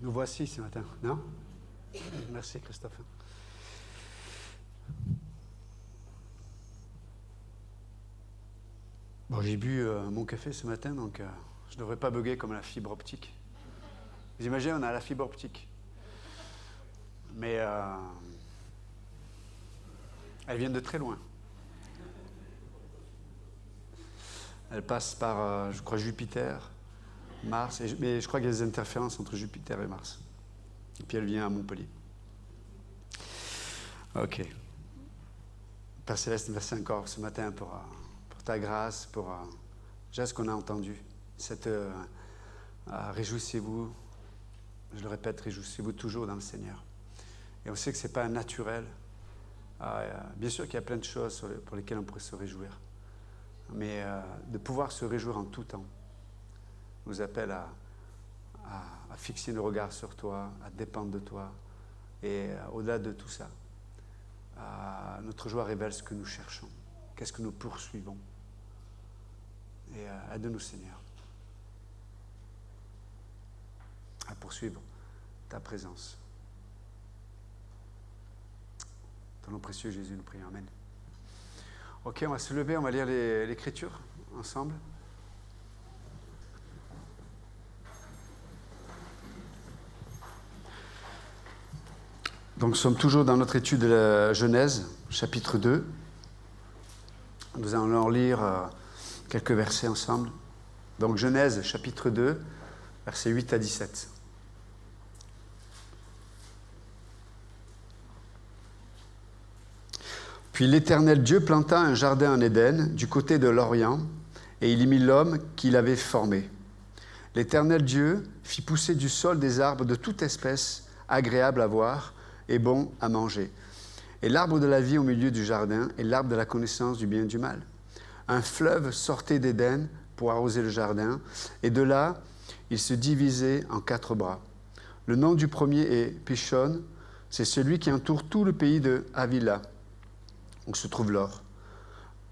Nous voici ce matin, non? Merci Christophe. Bon, j'ai bu mon café ce matin, donc je ne devrais pas bugger comme la fibre optique. Vous imaginez, on a la fibre optique. Mais elle vient de très loin. Elle passe par, je crois, Jupiter, Mars, mais je crois qu'il y a des interférences entre Jupiter et Mars. Et puis elle vient à Montpellier. Ok. Père Céleste, merci encore ce matin pour ta grâce, pour déjà ce qu'on a entendu. Réjouissez-vous, je le répète, réjouissez-vous toujours dans le Seigneur. Et on sait que ce n'est pas naturel. Bien sûr qu'il y a plein de choses pour lesquelles on pourrait se réjouir. Mais de pouvoir se réjouir en tout temps nous appelle à fixer nos regards sur toi, à dépendre de toi. Et au-delà de tout ça, notre joie révèle ce que nous cherchons, qu'est-ce que nous poursuivons. Et aide-nous, Seigneur, à poursuivre ta présence. Dans le nom précieux Jésus, nous prions. Amen. Ok, on va se lever, on va lire l'Écriture ensemble. Donc, nous sommes toujours dans notre étude de la Genèse, chapitre 2. Nous allons lire quelques versets ensemble. Donc, Genèse, chapitre 2, versets 8 à 17. Puis l'Éternel Dieu planta un jardin en Éden, du côté de l'Orient, et il y mit l'homme qu'il avait formé. L'Éternel Dieu fit pousser du sol des arbres de toute espèce, agréables à voir et bons à manger. Et l'arbre de la vie au milieu du jardin, et l'arbre de la connaissance du bien et du mal. Un fleuve sortait d'Éden pour arroser le jardin, et de là, il se divisait en 4 bras. Le nom du premier est Pishon, c'est celui qui entoure tout le pays de Havila, où se trouve l'or.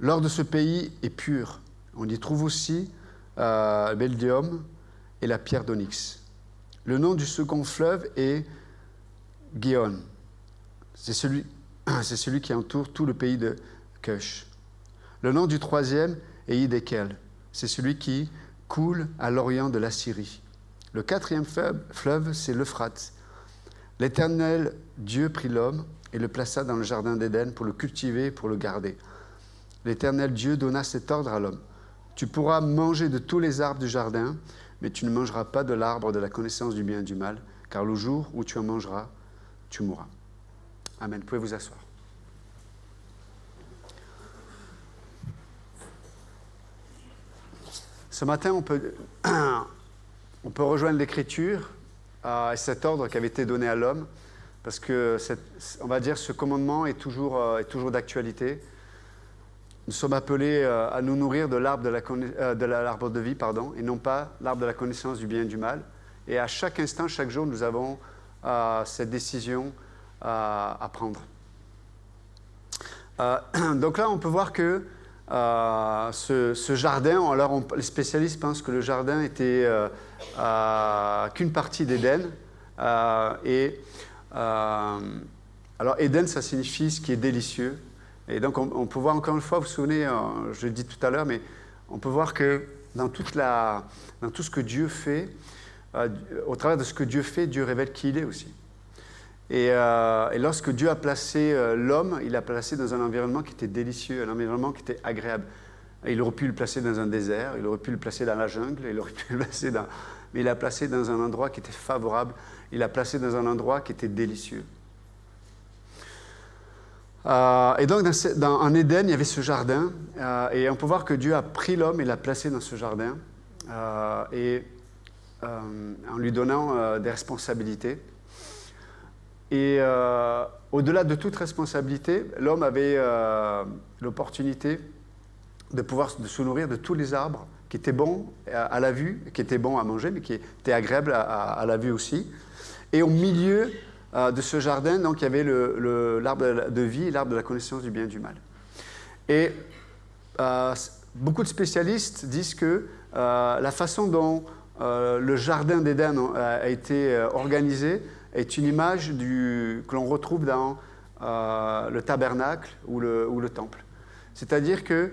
L'or de ce pays est pur. On y trouve aussi le bdellium et la pierre d'onyx. Le nom du second fleuve est Gihon. C'est celui qui entoure tout le pays de Cush. Le nom du troisième est Hiddekel. C'est celui qui coule à l'orient de la Syrie. Le 4e fleuve, c'est l'Euphrate. L'Éternel Dieu prit l'homme et le plaça dans le jardin d'Éden pour le cultiver et pour le garder. L'Éternel Dieu donna cet ordre à l'homme. Tu pourras manger de tous les arbres du jardin, mais tu ne mangeras pas de l'arbre de la connaissance du bien et du mal, car le jour où tu en mangeras, tu mourras. Amen. Vous pouvez vous asseoir. Ce matin, on peut rejoindre l'Écriture et cet ordre qui avait été donné à l'homme, parce que, on va dire, ce commandement est toujours d'actualité. Nous sommes appelés à nous nourrir de l'arbre de vie, et non pas l'arbre de la connaissance du bien et du mal. Et à chaque instant, chaque jour, nous avons cette décision à prendre. Donc là, on peut voir que ce jardin, alors les spécialistes pensent que le jardin était qu'une partie d'Éden. Alors Éden, ça signifie ce qui est délicieux. Et donc on peut voir encore une fois, vous vous souvenez, je l'ai dit tout à l'heure, mais on peut voir que dans tout ce que Dieu fait, au travers de ce que Dieu fait, Dieu révèle qui il est aussi. Et lorsque Dieu a placé l'homme, il l'a placé dans un environnement qui était délicieux, un environnement qui était agréable. Il aurait pu le placer dans un désert, il aurait pu le placer dans la jungle, il aurait pu le placer mais il l'a placé dans un endroit qui était favorable, il l'a placé dans un endroit qui était délicieux. Et donc, en Éden, il y avait ce jardin, et on peut voir que Dieu a pris l'homme et l'a placé dans ce jardin, en lui donnant des responsabilités. Et au-delà de toute responsabilité, l'homme avait l'opportunité de pouvoir se nourrir de tous les arbres qui étaient bons à la vue, qui étaient bons à manger, mais qui étaient agréables à la vue aussi. Et au milieu de ce jardin, donc, il y avait l'arbre de vie et l'arbre de la connaissance du bien et du mal. Et beaucoup de spécialistes disent que la façon dont le jardin d'Éden a été organisé est une image que l'on retrouve dans le tabernacle ou le temple. C'est-à-dire que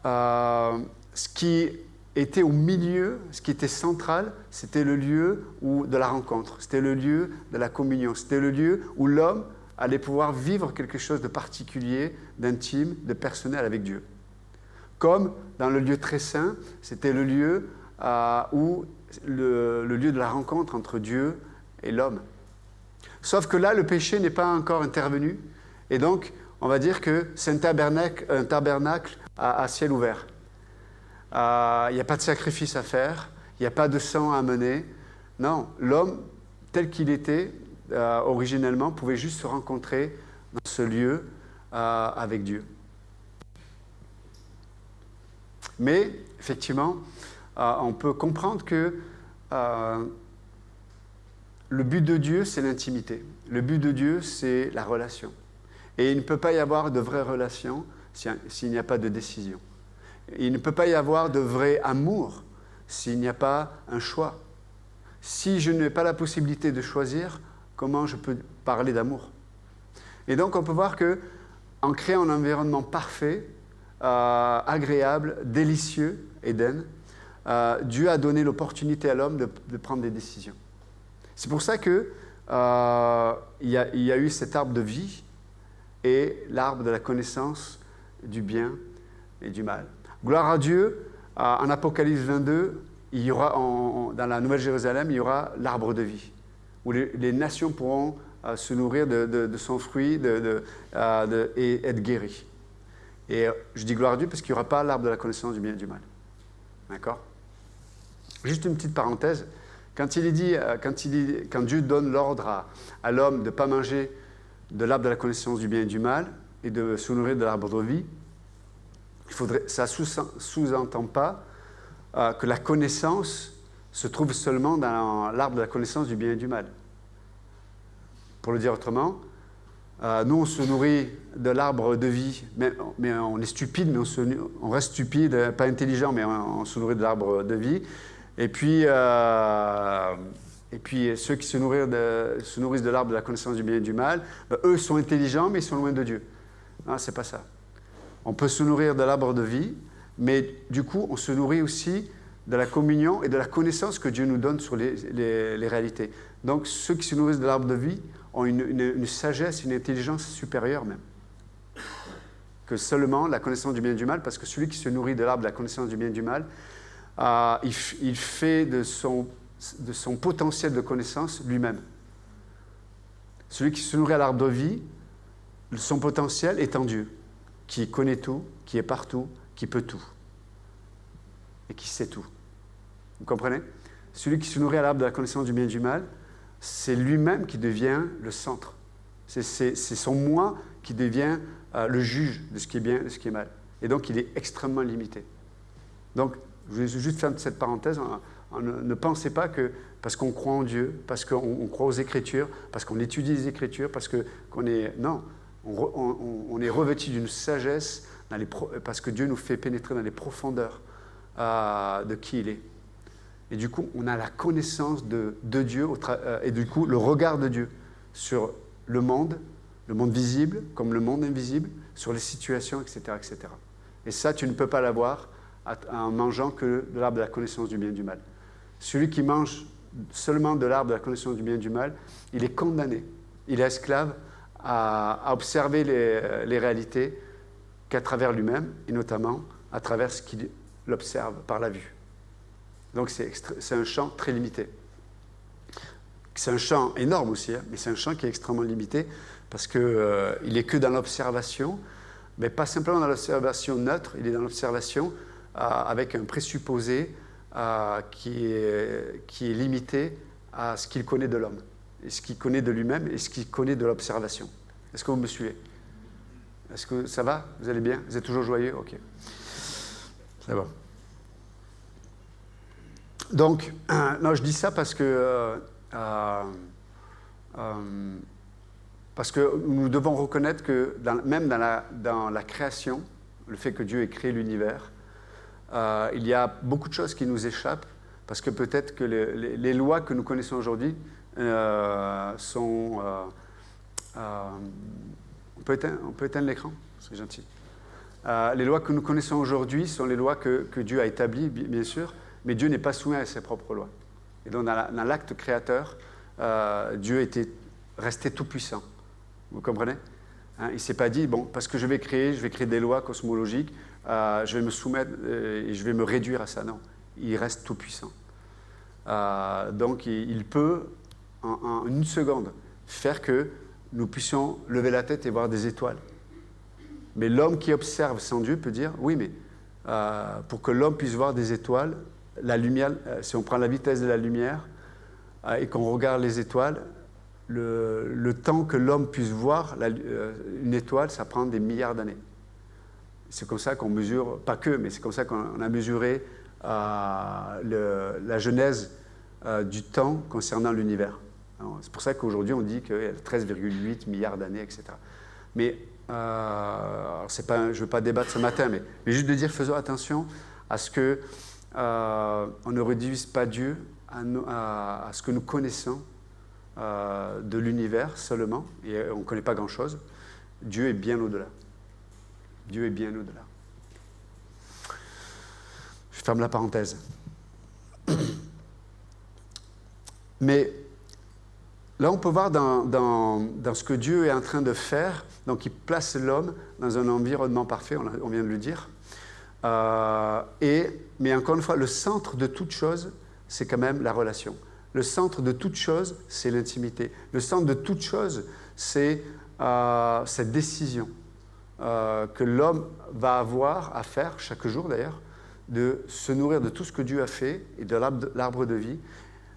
ce qui était au milieu, ce qui était central, c'était le lieu de la rencontre, c'était le lieu de la communion, c'était le lieu où l'homme allait pouvoir vivre quelque chose de particulier, d'intime, de personnel avec Dieu. Comme dans le lieu très saint, c'était le lieu où le lieu de la rencontre entre Dieu et l'homme. Sauf que là, le péché n'est pas encore intervenu, et donc on va dire que c'est un tabernacle à ciel ouvert. Il n'y a pas de sacrifice à faire, il n'y a pas de sang à mener. Non, l'homme, tel qu'il était originellement, pouvait juste se rencontrer dans ce lieu avec Dieu. Mais, effectivement, on peut comprendre que le but de Dieu, c'est l'intimité. Le but de Dieu, c'est la relation. Et il ne peut pas y avoir de vraie relation s'il n'y a pas de décision. Il ne peut pas y avoir de vrai amour s'il n'y a pas un choix. Si je n'ai pas la possibilité de choisir, comment je peux parler d'amour? Et donc on peut voir qu'en créant un environnement parfait, agréable, délicieux, Éden, Dieu a donné l'opportunité à l'homme de prendre des décisions. C'est pour ça qu'il y a eu cet arbre de vie et l'arbre de la connaissance du bien et du mal. Gloire à Dieu, en Apocalypse 22, il y aura dans la Nouvelle Jérusalem, il y aura l'arbre de vie, où les nations pourront se nourrir de son fruit et être guéries. Et je dis gloire à Dieu parce qu'il n'y aura pas l'arbre de la connaissance du bien et du mal. D'accord? Juste une petite parenthèse. Quand Dieu donne l'ordre à l'homme de ne pas manger de l'arbre de la connaissance du bien et du mal et de se nourrir de l'arbre de vie, ça ne sous-entend pas que la connaissance se trouve seulement dans l'arbre de la connaissance du bien et du mal. Pour le dire autrement, nous on se nourrit de l'arbre de vie, mais on est stupide, mais on reste stupide, pas intelligent, mais on se nourrit de l'arbre de vie. Et puis ceux qui se nourrissent de l'arbre de la connaissance du bien et du mal, eux sont intelligents, mais ils sont loin de Dieu. Non, c'est pas ça. On peut se nourrir de l'arbre de vie, mais du coup, on se nourrit aussi de la communion et de la connaissance que Dieu nous donne sur les réalités. Donc, ceux qui se nourrissent de l'arbre de vie ont une sagesse, une intelligence supérieure même, que seulement la connaissance du bien et du mal, parce que celui qui se nourrit de l'arbre de la connaissance du bien et du mal, il fait de son potentiel de connaissance lui-même. Celui qui se nourrit à l'arbre de vie, son potentiel est en Dieu, qui connaît tout, qui est partout, qui peut tout, et qui sait tout. Vous comprenez? Celui qui se nourrit à l'arbre de la connaissance du bien et du mal, c'est lui-même qui devient le centre. C'est son moi qui devient le juge de ce qui est bien et de ce qui est mal. Et donc, il est extrêmement limité. Donc, je vais juste faire cette parenthèse. Ne pensez pas que parce qu'on croit en Dieu, parce qu'on croit aux Écritures, parce qu'on étudie les Écritures, qu'on est... Non, on est revêtu d'une sagesse parce que Dieu nous fait pénétrer dans les profondeurs de qui il est. Et du coup, on a la connaissance de Dieu et du coup, le regard de Dieu sur le monde visible comme le monde invisible, sur les situations, etc., etc. Et ça, tu ne peux pas l'avoir en mangeant que de l'arbre de la connaissance du bien et du mal. Celui qui mange seulement de l'arbre de la connaissance du bien et du mal, il est condamné. Il est esclave à observer les réalités qu'à travers lui-même, et notamment à travers ce qu'il observe par la vue. Donc c'est un champ très limité. C'est un champ énorme aussi, mais c'est un champ qui est extrêmement limité parce qu'il n'est que dans l'observation, mais pas simplement dans l'observation neutre, il est dans l'observation avec un présupposé qui est limité à ce qu'il connaît de l'homme, et ce qu'il connaît de lui-même et ce qu'il connaît de l'observation. Est-ce que vous me suivez? Est-ce que ça va? Vous allez bien? Vous êtes toujours joyeux? Ok. C'est bon. Donc, non, je dis ça parce que nous devons reconnaître que même dans la création, le fait que Dieu ait créé l'univers, il y a beaucoup de choses qui nous échappent Parce que peut-être que les lois que nous connaissons aujourd'hui sont... on peut éteindre l'écran, c'est gentil. Les lois que nous connaissons aujourd'hui sont les lois que Dieu a établies, bien sûr, mais Dieu n'est pas soumis à ses propres lois. Et donc, dans l'acte créateur, Dieu était resté tout-puissant. Vous comprenez? Il ne s'est pas dit, bon, parce que je vais créer des lois cosmologiques, je vais me soumettre et je vais me réduire à ça. Non, il reste tout-puissant. Donc, il peut, en une seconde, faire que nous puissions lever la tête et voir des étoiles. Mais l'homme qui observe sans Dieu peut dire, oui, mais pour que l'homme puisse voir des étoiles, la lumière, si on prend la vitesse de la lumière et qu'on regarde les étoiles, le temps que l'homme puisse voir une étoile, ça prend des milliards d'années. C'est comme ça qu'on mesure, pas que, mais c'est comme ça qu'on a mesuré la genèse du temps concernant l'univers. C'est pour ça qu'aujourd'hui on dit qu'il y a 13,8 milliards d'années, etc. Mais je ne veux pas débattre ce matin, mais juste de dire faisons attention à ce qu'on ne réduise pas Dieu à ce que nous connaissons de l'univers seulement, et on ne connaît pas grand-chose. Dieu est bien au-delà. Dieu est bien au-delà. Je ferme la parenthèse. Mais là, on peut voir dans ce que Dieu est en train de faire, donc il place l'homme dans un environnement parfait, on vient de le dire. Mais encore une fois, le centre de toute chose, c'est quand même la relation. Le centre de toute chose, c'est l'intimité. Le centre de toute chose, c'est cette décision que l'homme va avoir à faire, chaque jour d'ailleurs, de se nourrir de tout ce que Dieu a fait et de l'arbre de vie,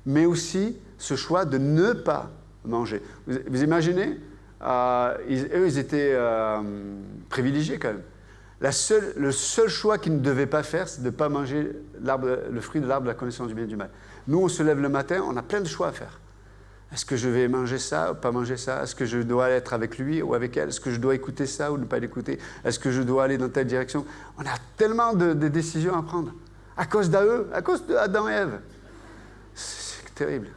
mais aussi ce choix de ne pas manger. Vous imaginez, ils étaient privilégiés quand même. Le seul choix qu'ils ne devaient pas faire, c'est de ne pas manger le fruit de l'arbre de la connaissance du bien et du mal. Nous, on se lève le matin, on a plein de choix à faire. Est-ce que je vais manger ça ou pas manger ça? Est-ce que je dois être avec lui ou avec elle? Est-ce que je dois écouter ça ou ne pas l'écouter? Est-ce que je dois aller dans telle direction? On a tellement de décisions à prendre. À cause d'eux, à cause d'Adam et Ève. C'est terrible.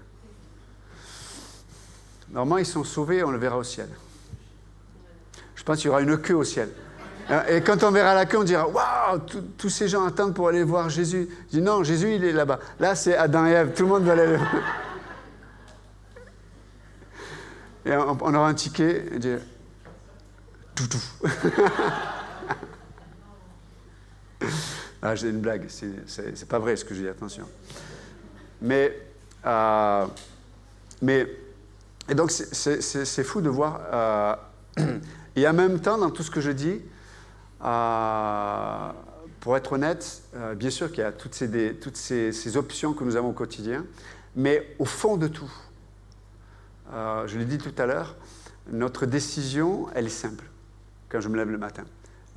Normalement, ils sont sauvés, on le verra au ciel. Je pense qu'il y aura une queue au ciel. Et quand on verra la queue, on dira « Waouh, tous ces gens attendent pour aller voir Jésus. » Je dis « Non, Jésus, il est là-bas. Là, c'est Adam et Ève. Tout le monde va aller le voir. » Et on aura un ticket et dire « Toutou. » Ah, j'ai une blague. C'est pas vrai ce que je dis, attention. Mais et donc, c'est fou de voir. Et en même temps, dans tout ce que je dis, pour être honnête, bien sûr qu'il y a toutes ces options que nous avons au quotidien, mais au fond de tout, je l'ai dit tout à l'heure, notre décision, elle est simple quand je me lève le matin.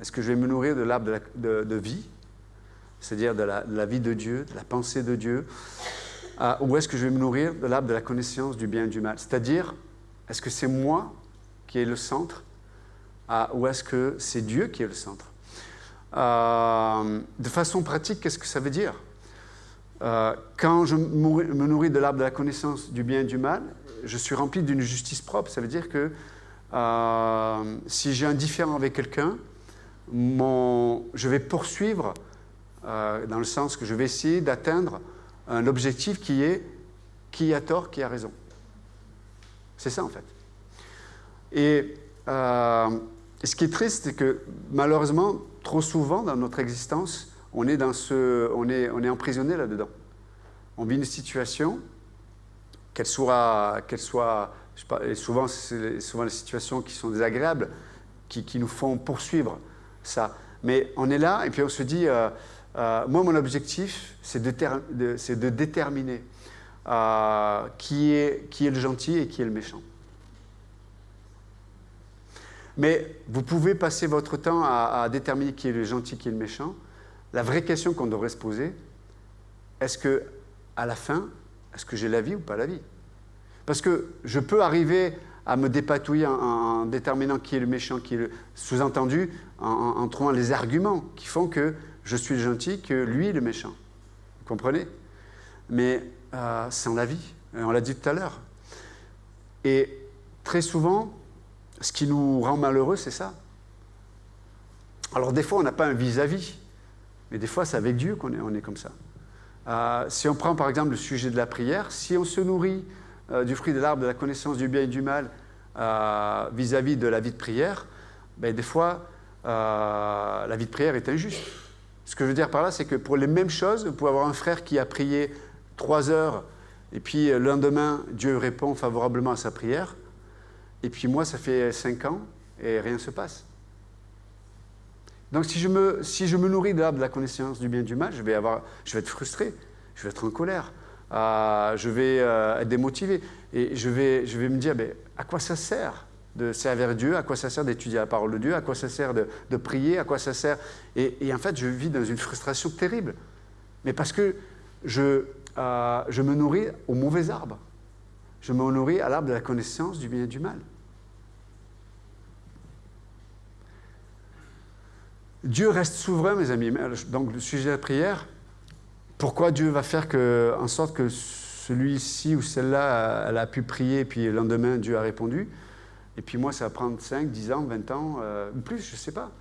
Est-ce que je vais me nourrir de l'arbre de vie, c'est-à-dire de la vie de Dieu, de la pensée de Dieu, ou est-ce que je vais me nourrir de l'arbre de la connaissance du bien et du mal? C'est-à-dire, est-ce que c'est moi qui est le centre, ou est-ce que c'est Dieu qui est le centre? De façon pratique, qu'est-ce que ça veut dire? Quand je me nourris de l'arbre de la connaissance du bien et du mal, je suis rempli d'une justice propre. Ça veut dire que si j'ai un différend avec quelqu'un, je vais poursuivre, dans le sens que je vais essayer d'atteindre un objectif qui est qui a tort, qui a raison. C'est ça en fait. Et ce qui est triste, c'est que malheureusement, trop souvent dans notre existence, on est emprisonné là-dedans. On vit une situation, qu'elle soit je sais pas, et souvent c'est souvent les situations qui sont désagréables, qui nous font poursuivre ça. Mais on est là et puis on se dit, moi mon objectif, c'est de déterminer qui est le gentil et qui est le méchant. Mais vous pouvez passer votre temps à déterminer qui est le gentil, qui est le méchant. La vraie question qu'on devrait se poser, est-ce que, à la fin, est-ce que j'ai la vie ou pas la vie? Parce que je peux arriver à me dépatouiller en déterminant qui est le méchant, qui est le sous-entendu, en trouvant les arguments qui font que je suis le gentil, que lui est le méchant. Vous comprenez? mais sans la vie. On l'a dit tout à l'heure. Et très souvent, ce qui nous rend malheureux, c'est ça. Alors des fois, on n'a pas un vis-à-vis, mais des fois, c'est avec Dieu on est comme ça. Si on prend par exemple le sujet de la prière, si on se nourrit du fruit de l'arbre de la connaissance du bien et du mal vis-à-vis de la vie de prière, ben, des fois, la vie de prière est injuste. Ce que je veux dire par là, c'est que pour les mêmes choses, vous pouvez avoir un frère qui a prié 3 heures, et puis le lendemain, Dieu répond favorablement à sa prière, et puis moi, ça fait 5 ans, et rien ne se passe. Donc si je me nourris de l'arbre de la connaissance du bien et du mal, je vais être frustré, je vais être en colère, je vais être démotivé, et je vais me dire, mais à quoi ça sert de servir Dieu, à quoi ça sert d'étudier la parole de Dieu, à quoi ça sert de prier, à quoi ça sert... Et en fait, je vis dans une frustration terrible. Mais parce que je me nourris au mauvais arbre. Je me nourris à l'arbre de la connaissance du bien et du mal. Dieu reste souverain, mes amis. Donc, le sujet de la prière, pourquoi Dieu va faire en sorte que celui-ci ou celle-là, elle a pu prier, et puis le lendemain, Dieu a répondu. Et puis moi, ça va prendre 5, 10 ans, 20 ans, ou plus, je ne sais pas.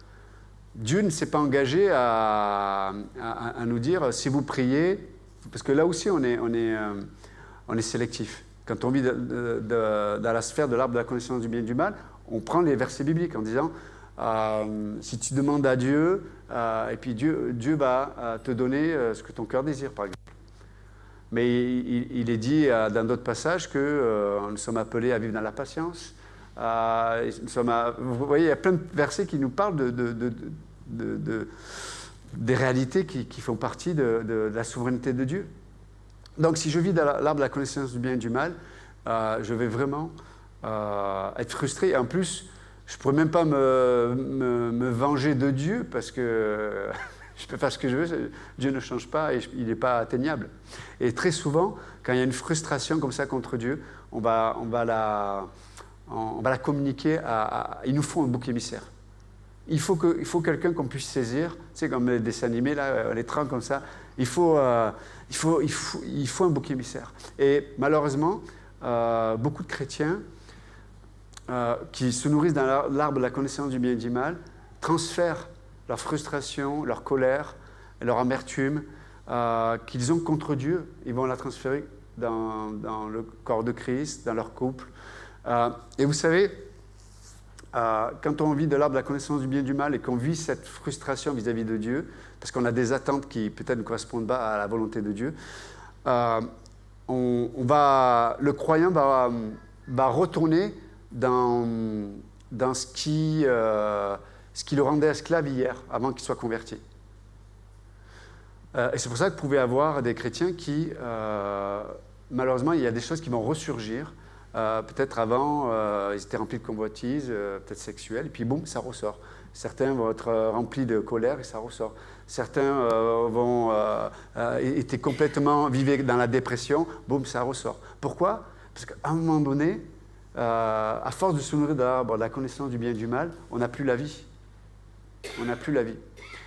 Dieu ne s'est pas engagé à nous dire, si vous priez, parce que là aussi, on est sélectif. Quand on vit dans la sphère de l'arbre de la connaissance du bien et du mal, on prend les versets bibliques en disant, si tu demandes à Dieu, et puis Dieu va te donner ce que ton cœur désire, par exemple. Mais il est dit dans d'autres passages que nous sommes appelés à vivre dans la patience. Vous voyez, il y a plein de versets qui nous parlent des réalités qui font partie de la souveraineté de Dieu. Donc, si je vis dans l'arbre de la connaissance du bien et du mal, je vais vraiment être frustré. Et en plus, je ne pourrais même pas me venger de Dieu parce que je peux faire ce que je veux. Dieu ne change pas et il n'est pas atteignable. Et très souvent, quand il y a une frustration comme ça contre Dieu, on va la communiquer il nous faut un bouc émissaire. Il faut quelqu'un qu'on puisse saisir, tu sais, comme les dessins animés, là, les trains comme ça. Il faut un bouc émissaire. Et malheureusement, beaucoup de chrétiens qui se nourrissent dans l'arbre de la connaissance du bien et du mal transfèrent leur frustration, leur colère, leur amertume qu'ils ont contre Dieu. Ils vont la transférer dans le corps de Christ, dans leur couple. Et vous savez, quand on vit de l'arbre de la connaissance du bien et du mal et qu'on vit cette frustration vis-à-vis de Dieu, parce qu'on a des attentes qui peut-être ne correspondent pas à la volonté de Dieu, le croyant va retourner dans ce qui le rendait esclave hier, avant qu'il soit converti. Et c'est pour ça que vous pouvez avoir des chrétiens qui, malheureusement, il y a des choses qui vont ressurgir. Peut-être avant, ils étaient remplis de convoitises, peut-être sexuelles, et puis boum, ça ressort. Certains vont être remplis de colère et ça ressort. Certains étaient vivaient dans la dépression, boum, ça ressort. Pourquoi? Parce qu'à un moment donné, à force de se nourrir de l'arbre, de la connaissance du bien et du mal, on n'a plus la vie. On n'a plus la vie.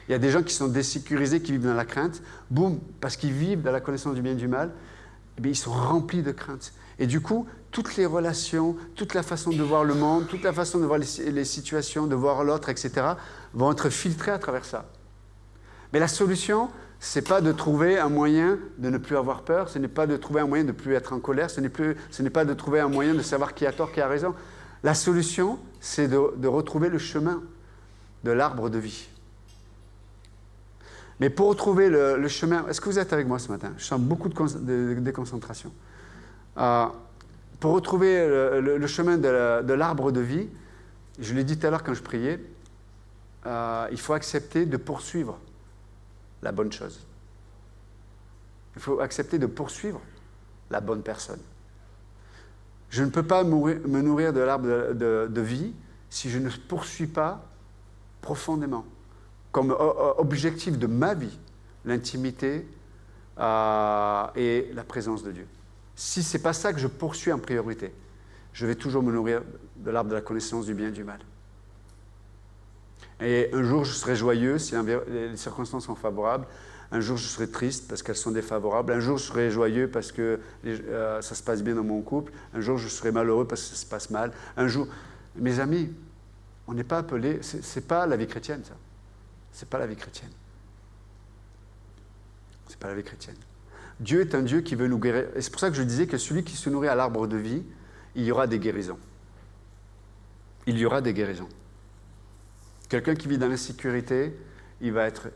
Il y a des gens qui sont désécurisés, qui vivent dans la crainte, boum, parce qu'ils vivent dans la connaissance du bien et du mal, eh bien, ils sont remplis de crainte. Et du coup, toutes les relations, toute la façon de voir le monde, toute la façon de voir les situations, de voir l'autre, etc., vont être filtrées à travers ça. Mais la solution, ce n'est pas de trouver un moyen de ne plus avoir peur, ce n'est pas de trouver un moyen de ne plus être en colère, ce n'est pas de trouver un moyen de savoir qui a tort, qui a raison. La solution, c'est de retrouver le chemin de l'arbre de vie. Mais pour retrouver le chemin... Est-ce que vous êtes avec moi ce matin? Je sens beaucoup de déconcentration. Pour retrouver le chemin de l'arbre de vie, je l'ai dit tout à l'heure quand je priais, il faut accepter de poursuivre la bonne chose. Il faut accepter de poursuivre la bonne personne. Je ne peux pas me nourrir de l'arbre de vie si je ne poursuis pas profondément, comme objectif de ma vie, l'intimité et la présence de Dieu. Si ce n'est pas ça que je poursuis en priorité, je vais toujours me nourrir de l'arbre de la connaissance du bien et du mal. Et un jour, je serai joyeux si les circonstances sont favorables. Un jour, je serai triste parce qu'elles sont défavorables. Un jour, je serai joyeux parce que ça se passe bien dans mon couple. Un jour, je serai malheureux parce que ça se passe mal. Un jour, mes amis, on n'est pas appelés, c'est pas la vie chrétienne, ça. C'est pas la vie chrétienne. C'est pas la vie chrétienne. Dieu est un Dieu qui veut nous guérir. Et c'est pour ça que je disais que celui qui se nourrit à l'arbre de vie, il y aura des guérisons. Il y aura des guérisons. Quelqu'un qui vit dans l'insécurité, il va être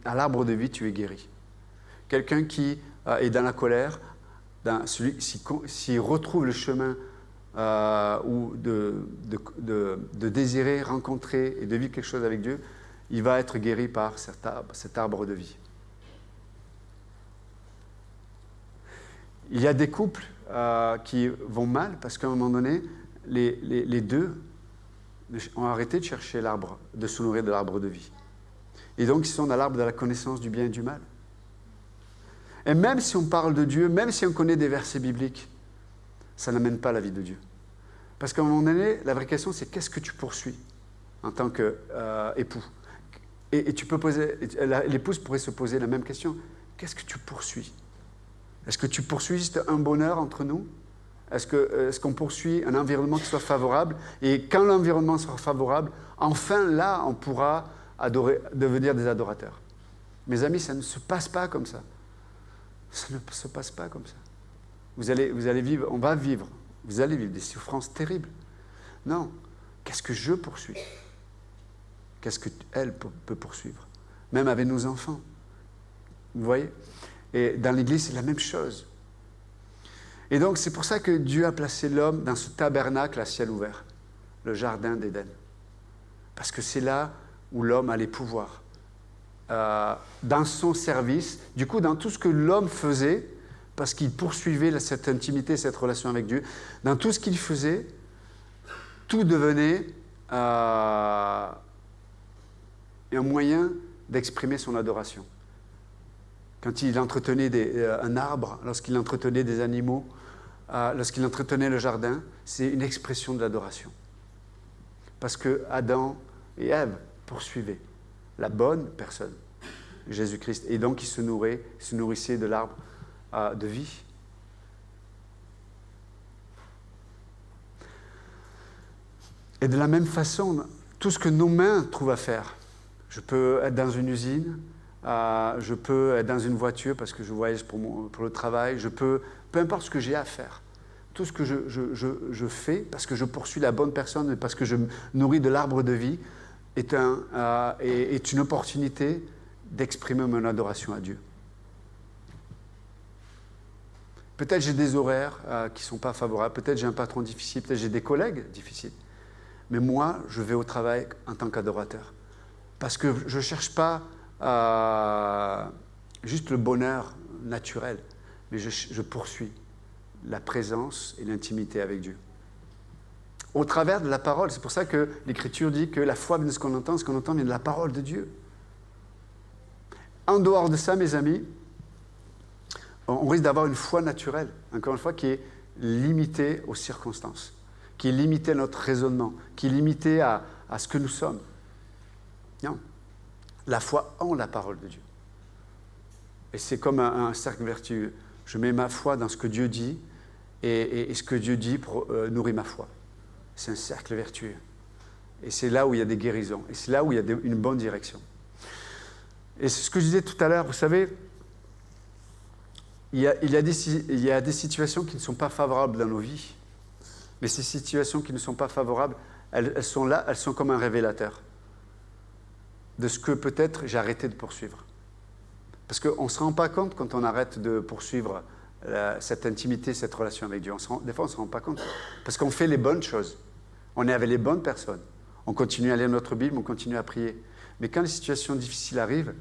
à l'arbre de vie, tu es guéri. Quelqu'un qui est dans la colère, s'il retrouve le chemin ou de désirer, rencontrer et de vivre quelque chose avec Dieu, il va être guéri par cet arbre de vie. Il y a des couples qui vont mal parce qu'à un moment donné, les deux ont arrêté de chercher l'arbre, de se nourrir de l'arbre de vie. Et donc, ils sont dans l'arbre de la connaissance du bien et du mal. Et même si on parle de Dieu, même si on connaît des versets bibliques, ça n'amène pas la vie de Dieu. Parce qu'à un moment donné, la vraie question, c'est qu'est-ce que tu poursuis en tant qu'époux? Et tu peux poser, l'épouse pourrait se poser la même question. Qu'est-ce que tu poursuis? Est-ce que tu poursuis juste un bonheur entre nous? Est-ce qu'on poursuit un environnement qui soit favorable? Et quand l'environnement sera favorable, enfin là, on pourra devenir des adorateurs. Mes amis, ça ne se passe pas comme ça. Ça ne se passe pas comme ça. Vous allez vivre, vous allez vivre des souffrances terribles. Non. Qu'est-ce que je poursuis? Qu'est-ce qu'elle peut poursuivre? Même avec nos enfants. Vous voyez? Et dans l'Église, c'est la même chose. Et donc, c'est pour ça que Dieu a placé l'homme dans ce tabernacle à ciel ouvert, le jardin d'Éden. Parce que c'est là où l'homme a les pouvoirs. Dans son service, du coup, dans tout ce que l'homme faisait, parce qu'il poursuivait cette intimité, cette relation avec Dieu, dans tout ce qu'il faisait, tout devenait un moyen d'exprimer son adoration. Quand il entretenait un arbre, lorsqu'il entretenait des animaux, lorsqu'il entretenait le jardin, c'est une expression de l'adoration. Parce que Adam et Ève poursuivaient la bonne personne, Jésus-Christ. Et donc, il se nourrissait de l'arbre de vie. Et de la même façon, tout ce que nos mains trouvent à faire, je peux être dans une usine, je peux être dans une voiture parce que je voyage pour le travail, peu importe ce que j'ai à faire. Tout ce que je fais parce que je poursuis la bonne personne et parce que je me nourris de l'arbre de vie est une opportunité d'exprimer mon adoration à Dieu. Peut-être j'ai des horaires qui ne sont pas favorables, peut-être j'ai un patron difficile, peut-être j'ai des collègues difficiles. Mais moi, je vais au travail en tant qu'adorateur. Parce que je ne cherche pas juste le bonheur naturel, mais je poursuis la présence et l'intimité avec Dieu. Au travers de la parole, c'est pour ça que l'Écriture dit que la foi vient de ce qu'on entend vient de la parole de Dieu. En dehors de ça, mes amis, on risque d'avoir une foi naturelle, encore une fois, qui est limitée aux circonstances, qui est limitée à notre raisonnement, qui est limitée à ce que nous sommes. Non. La foi en la parole de Dieu. Et c'est comme un cercle vertueux. Je mets ma foi dans ce que Dieu dit, et ce que Dieu dit nourrit ma foi. C'est un cercle vertueux. Et c'est là où il y a des guérisons, et c'est là où il y a une bonne direction. Et c'est ce que je disais tout à l'heure, vous savez, il y a des situations qui ne sont pas favorables dans nos vies, mais ces situations qui ne sont pas favorables, elles sont là, elles sont comme un révélateur de ce que peut-être j'ai arrêté de poursuivre. Parce qu'on ne se rend pas compte quand on arrête de poursuivre cette intimité, cette relation avec Dieu. Des fois, on ne se rend pas compte. Parce qu'on fait les bonnes choses. On est avec les bonnes personnes. On continue à lire notre Bible, on continue à prier. Mais quand les situations difficiles arrivent,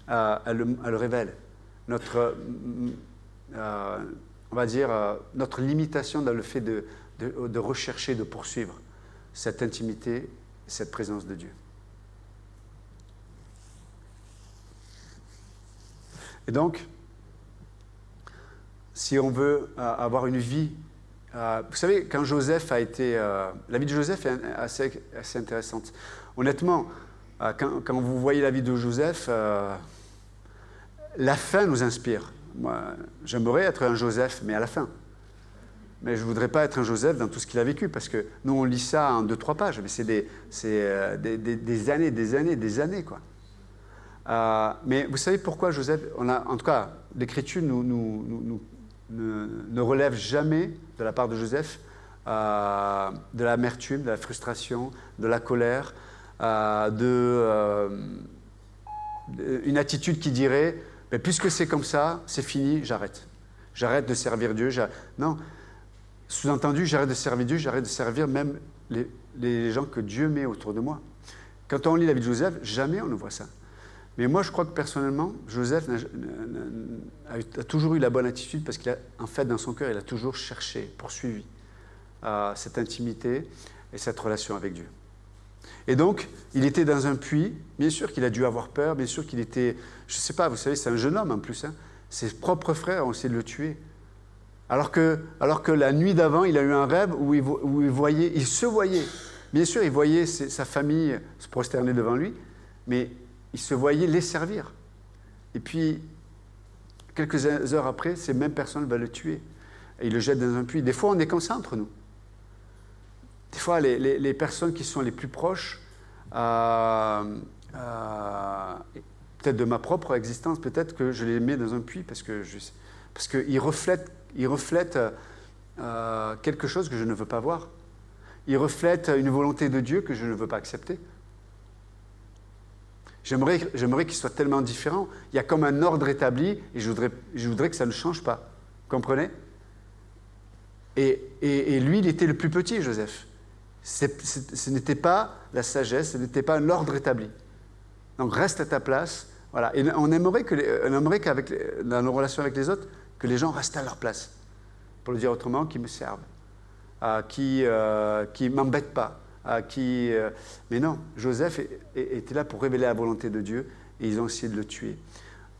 elles le révèlent. Notre limitation dans le fait de rechercher, de poursuivre cette intimité, cette présence de Dieu. Et donc, si on veut avoir une vie, vous savez, quand Joseph a été... la vie de Joseph est assez intéressante. Honnêtement, quand vous voyez la vie de Joseph, la fin nous inspire. Moi, j'aimerais être un Joseph, mais à la fin. Mais je ne voudrais pas être un Joseph dans tout ce qu'il a vécu, parce que nous, on lit ça en 2-3 pages, mais c'est des années, quoi. Mais vous savez pourquoi Joseph, en tout cas, l'Écriture ne relève jamais, de la part de Joseph, de l'amertume, de la frustration, de la colère, une attitude qui dirait mais puisque c'est comme ça, c'est fini, j'arrête. J'arrête de servir Dieu. Non, sous-entendu, j'arrête de servir Dieu, j'arrête de servir même les gens que Dieu met autour de moi. Quand on lit la vie de Joseph, jamais on ne voit ça. Mais moi, je crois que personnellement, Joseph a toujours eu la bonne attitude parce qu'en fait, dans son cœur, il a toujours cherché, poursuivi cette intimité et cette relation avec Dieu. Et donc, il était dans un puits. Bien sûr qu'il a dû avoir peur, bien sûr qu'il était, je ne sais pas, vous savez, c'est un jeune homme en plus. Hein. Ses propres frères ont essayé de le tuer. Alors que la nuit d'avant, il a eu un rêve où il se voyait. Bien sûr, il voyait sa famille se prosterner devant lui, mais il se voyait les servir. Et puis, quelques heures après, ces mêmes personnes veulent le tuer. Et il le jette dans un puits. Des fois, on est comme ça entre nous. Des fois, les personnes qui sont les plus proches, peut-être de ma propre existence, peut-être que je les mets dans un puits parce qu'ils reflètent quelque chose que je ne veux pas voir. Ils reflètent une volonté de Dieu que je ne veux pas accepter. J'aimerais qu'il soit tellement différent. Il y a comme un ordre établi et je voudrais que ça ne change pas. Vous comprenez ? Et lui, il était le plus petit, Joseph. Ce n'était pas la sagesse, ce n'était pas l'ordre établi. Donc reste à ta place. Voilà. Et on aimerait qu'avec dans nos relations avec les autres, que les gens restent à leur place. Pour le dire autrement, qu'ils me servent, qui ne m'embêtent pas. Mais non, Joseph était là pour révéler la volonté de Dieu et ils ont essayé de le tuer.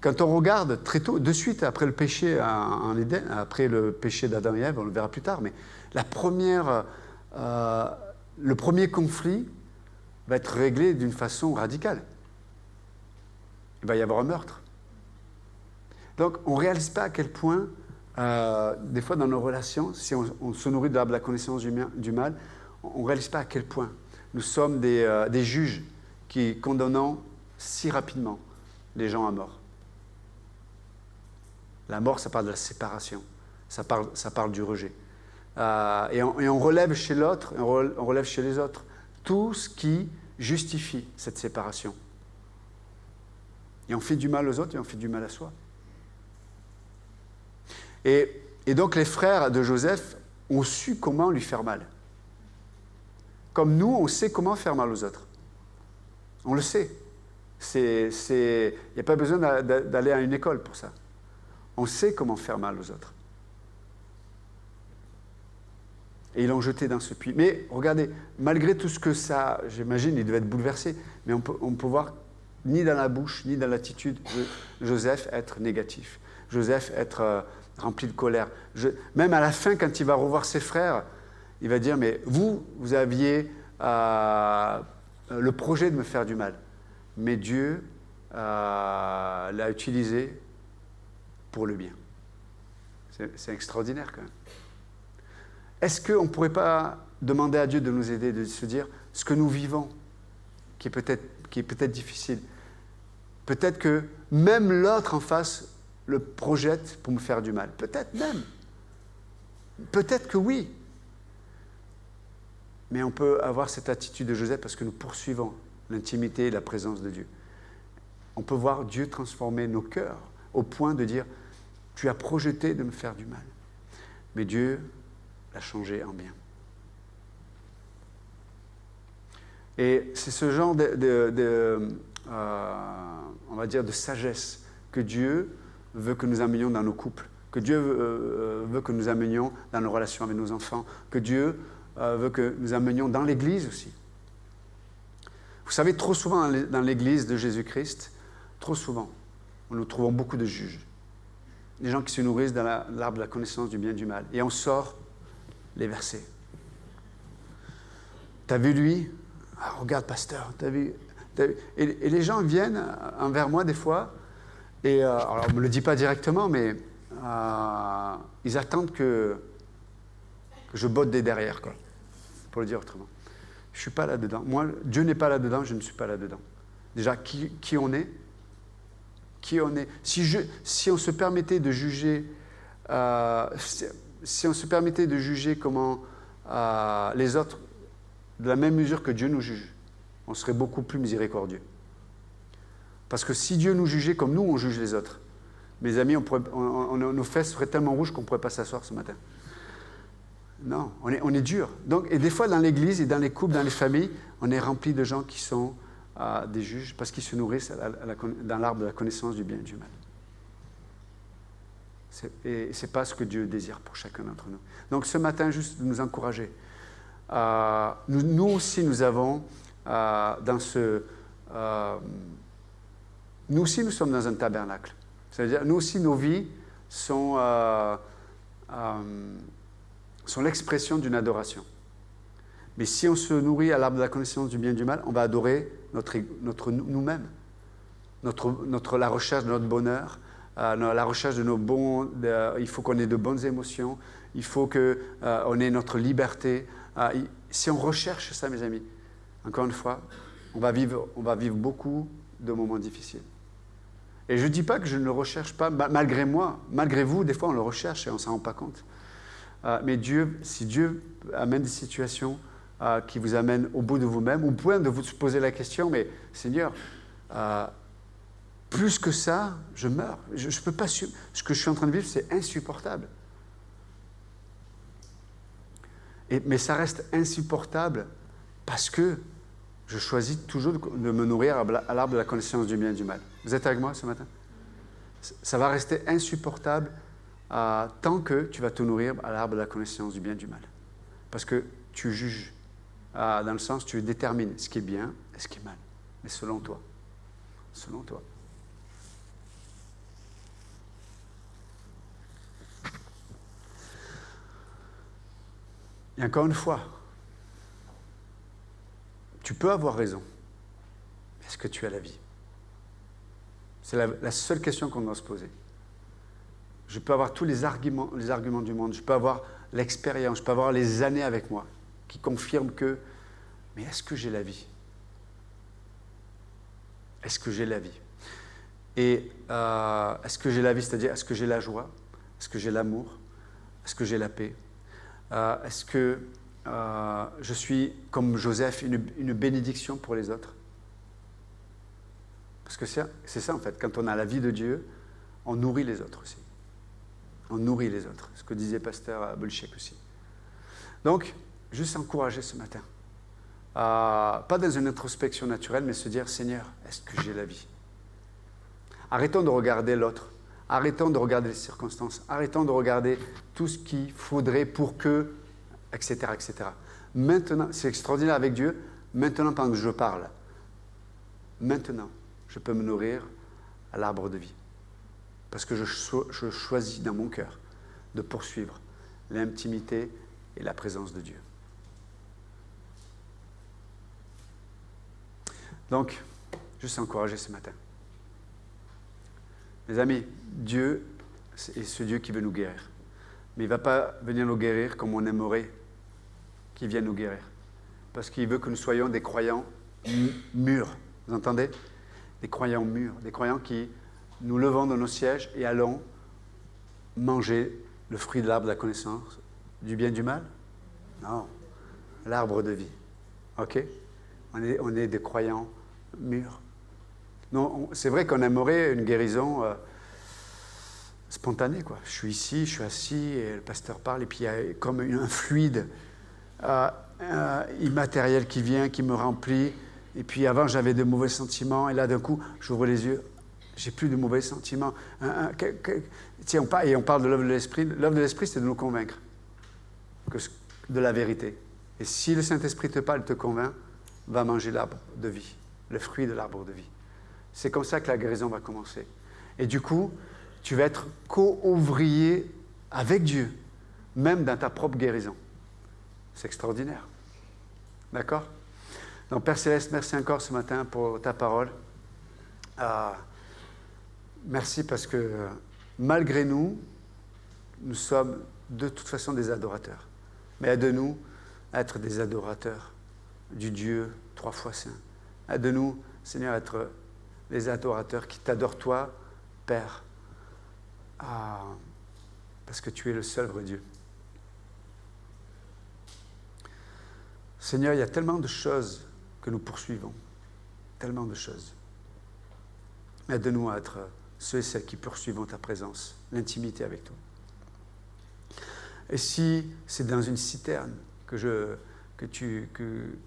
Quand on regarde très tôt, de suite après le péché en Éden, après le péché d'Adam et Ève, on le verra plus tard, mais le premier conflit va être réglé d'une façon radicale. Il va y avoir un meurtre. Donc, on ne réalise pas à quel point, des fois dans nos relations, si on se nourrit de la connaissance du mal, on ne réalise pas à quel point nous sommes des juges qui condamnons si rapidement les gens à mort. La mort, ça parle de la séparation, ça parle du rejet. Et on relève chez l'autre, on relève chez les autres tout ce qui justifie cette séparation. Et on fait du mal aux autres et on fait du mal à soi. Et donc les frères de Joseph ont su comment lui faire mal. Comme nous, on sait comment faire mal aux autres. On le sait. Il n'y a pas besoin d'aller à une école pour ça. On sait comment faire mal aux autres. Et ils l'ont jeté dans ce puits. Mais regardez, malgré tout ce que ça, j'imagine, il devait être bouleversé, mais on peut voir ni dans la bouche, ni dans l'attitude de Joseph être négatif. Joseph être rempli de colère. Même à la fin, quand il va revoir ses frères, il va dire, mais vous aviez le projet de me faire du mal. Mais Dieu l'a utilisé pour le bien. C'est extraordinaire quand même. Est-ce qu'on ne pourrait pas demander à Dieu de nous aider, de se dire, ce que nous vivons, qui est peut-être difficile, peut-être que même l'autre en face le projette pour me faire du mal. Peut-être même. Peut-être que oui. Mais on peut avoir cette attitude de Joseph parce que nous poursuivons l'intimité et la présence de Dieu. On peut voir Dieu transformer nos cœurs au point de dire « Tu as projeté de me faire du mal. » Mais Dieu l'a changé en bien. Et c'est ce genre on va dire de sagesse que Dieu veut que nous amenions dans nos couples, que Dieu veut que nous amenions dans nos relations avec nos enfants, que Dieu veut que nous amenions dans l'Église aussi. Vous savez, trop souvent dans l'Église de Jésus-Christ, trop souvent, nous trouvons beaucoup de juges. Des gens qui se nourrissent dans l'arbre de la connaissance du bien et du mal. Et on sort les versets. T'as vu lui ? Ah, regarde, pasteur, t'as vu ? Et les gens viennent envers moi des fois, Et alors, on ne me le dit pas directement, mais ils attendent que je botte des derrière, quoi, pour le dire autrement. Je ne suis pas là-dedans. Moi, Dieu n'est pas là-dedans, je ne suis pas là-dedans. Déjà, qui on est? Qui on est? Si on se permettait de juger, si on se permettait de juger comment les autres, de la même mesure que Dieu nous juge, on serait beaucoup plus miséricordieux. Parce que si Dieu nous jugeait comme nous, on juge les autres. Mes amis, nos fesses seraient tellement rouges qu'on ne pourrait pas s'asseoir ce matin. Non, on est dur. Donc, et des fois, dans l'Église et dans les couples, dans les familles, on est rempli de gens qui sont des juges parce qu'ils se nourrissent dans l'arbre de la connaissance du bien et du mal. Et ce n'est pas ce que Dieu désire pour chacun d'entre nous. Donc ce matin, juste de nous encourager. Nous aussi, nous avons nous aussi, nous sommes dans un tabernacle. C'est-à-dire, nous aussi, nos vies sont l'expression d'une adoration. Mais si on se nourrit à l'arbre de la connaissance du bien et du mal, on va adorer nous-mêmes, la recherche de notre bonheur, la recherche de nos bons... il faut qu'on ait de bonnes émotions, il faut qu'on ait notre liberté. Si on recherche ça, mes amis, encore une fois, on va vivre beaucoup de moments difficiles. Et je ne dis pas que je ne le recherche pas, malgré moi, malgré vous, des fois on le recherche et on ne s'en rend pas compte. Mais si Dieu amène des situations qui vous amènent au bout de vous-même, au point de vous poser la question, mais Seigneur, plus que ça, je meurs. Je peux pas. Ce que je suis en train de vivre, c'est insupportable. Mais ça reste insupportable parce que je choisis toujours de me nourrir à l'arbre de la connaissance du bien et du mal. Vous êtes avec moi ce matin? Ça va rester insupportable tant que tu vas te nourrir à l'arbre de la connaissance du bien et du mal. Parce que tu juges, dans le sens, tu détermines ce qui est bien et ce qui est mal. Mais selon toi. Selon toi. Et encore une fois, tu peux avoir raison. Est-ce que tu as la vie? C'est la seule question qu'on doit se poser. Je peux avoir tous les arguments du monde, je peux avoir l'expérience, je peux avoir les années avec moi qui confirment que, mais est-ce que j'ai la vie? Est-ce que j'ai la vie? Et est-ce que j'ai la vie, c'est-à-dire est-ce que j'ai la joie? Est-ce que j'ai l'amour? Est-ce que j'ai la paix? Est-ce que je suis, comme Joseph, une bénédiction pour les autres? Parce que c'est ça en fait, quand on a la vie de Dieu, on nourrit les autres aussi. On nourrit les autres, ce que disait pasteur Bolchek aussi. Donc, juste encourager ce matin. Pas dans une introspection naturelle, mais se dire, Seigneur, est-ce que j'ai la vie? Arrêtons de regarder l'autre. Arrêtons de regarder les circonstances. Arrêtons de regarder tout ce qu'il faudrait pour que, etc., etc. Maintenant, c'est extraordinaire avec Dieu. Maintenant, pendant que je parle, maintenant, je peux me nourrir à l'arbre de vie. Parce que je choisis dans mon cœur de poursuivre l'intimité et la présence de Dieu. Donc, juste encourager ce matin. Mes amis, Dieu est ce Dieu qui veut nous guérir. Mais il ne va pas venir nous guérir comme on aimerait qu'il vienne nous guérir. Parce qu'il veut que nous soyons des croyants mûrs. Vous entendez? Des croyants mûrs. Des croyants qui nous levons de nos sièges et allons manger le fruit de l'arbre de la connaissance du bien et du mal? Non. L'arbre de vie. OK? On est des croyants mûrs. Non, c'est vrai qu'on aimerait une guérison spontanée, quoi. Je suis ici, je suis assis, et le pasteur parle, et puis il y a comme un fluide immatériel qui vient, qui me remplit. Et puis avant, j'avais de mauvais sentiments, et là, d'un coup, j'ouvre les yeux, j'ai plus de mauvais sentiments. Tiens, on parle de l'œuvre de l'Esprit. L'œuvre de l'Esprit, c'est de nous convaincre de la vérité. Et si le Saint-Esprit te parle, te convainc, va manger l'arbre de vie, le fruit de l'arbre de vie. C'est comme ça que la guérison va commencer. Et du coup, tu vas être co-ouvrier avec Dieu, même dans ta propre guérison. C'est extraordinaire. D'accord? Donc, Père Céleste, merci encore ce matin pour ta parole. merci parce que malgré nous, nous sommes de toute façon des adorateurs. Mais aide-nous à être des adorateurs du Dieu trois fois saint. Aide-nous, Seigneur, à être les adorateurs qui t'adorent toi, Père, parce que tu es le seul vrai Dieu. Seigneur, il y a tellement de choses que nous poursuivons, tellement de choses. Aide-nous à être ceux et celles qui poursuivons ta présence, l'intimité avec toi. Et si c'est dans une citerne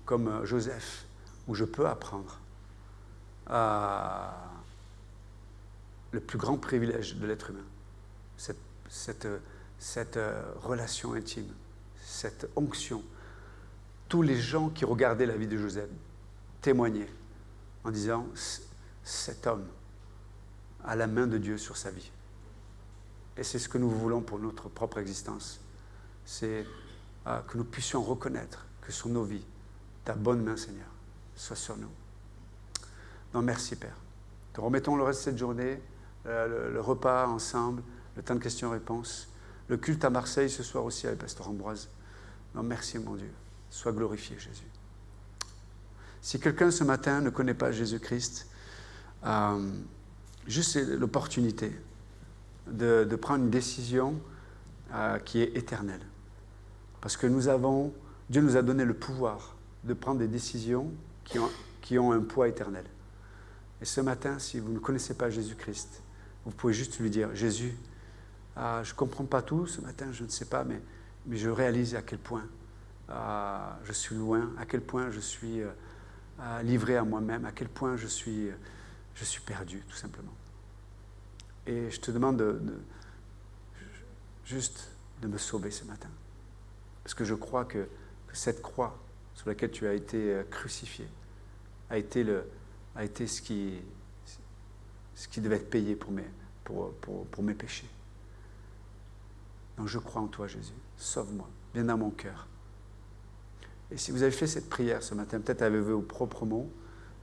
comme Joseph, où je peux apprendre le plus grand privilège de l'être humain, cette relation intime, cette onction, tous les gens qui regardaient la vie de Joseph témoignaient en disant « cet homme a la main de Dieu sur sa vie ». Et c'est ce que nous voulons pour notre propre existence. C'est que nous puissions reconnaître que sur nos vies, ta bonne main, Seigneur, soit sur nous. Donc merci, Père. Te remettons le reste de cette journée, le repas ensemble, le temps de questions-réponses, le culte à Marseille ce soir aussi avec Pasteur Ambroise. Donc merci, mon Dieu. Sois glorifié, Jésus. Si quelqu'un ce matin ne connaît pas Jésus-Christ, juste l'opportunité de prendre une décision qui est éternelle. Parce que Dieu nous a donné le pouvoir de prendre des décisions qui ont un poids éternel. Et ce matin, si vous ne connaissez pas Jésus-Christ, vous pouvez juste lui dire, Jésus, je ne comprends pas tout ce matin, je ne sais pas, mais je réalise à quel point je suis loin, à quel point je suis livré à moi-même, à quel point je suis perdu, tout simplement. Et je te demande juste de me sauver ce matin. Parce que je crois que cette croix sur laquelle tu as été crucifié a été ce qui devait être payé pour mes péchés. Donc je crois en toi, Jésus. Sauve-moi. Viens dans mon cœur. Et si vous avez fait cette prière ce matin, peut-être avez-vous vos propres mots,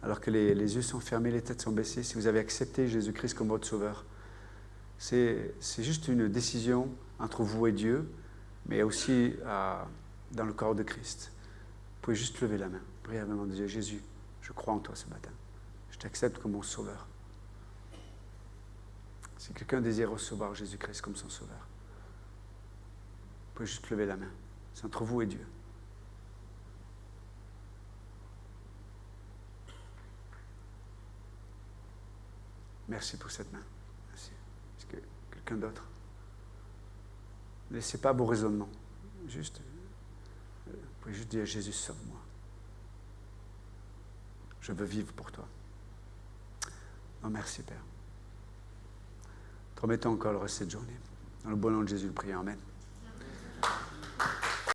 alors que les yeux sont fermés, les têtes sont baissées, si vous avez accepté Jésus-Christ comme votre sauveur, c'est juste une décision entre vous et Dieu, mais aussi dans le corps de Christ. Vous pouvez juste lever la main, brièvement, dire Jésus, je crois en toi ce matin. Je t'accepte comme mon sauveur. Si quelqu'un désire recevoir Jésus-Christ comme son sauveur, vous pouvez juste lever la main. C'est entre vous et Dieu. Merci pour cette main. Merci. Est-ce que quelqu'un d'autre? Ne laissez pas vos raisonnements. Vous pouvez juste dire Jésus, sauve-moi. Je veux vivre pour toi. Oh, merci, Père. Te remettons encore le reste de cette journée. Dans le bon nom de Jésus, le prions. Amen.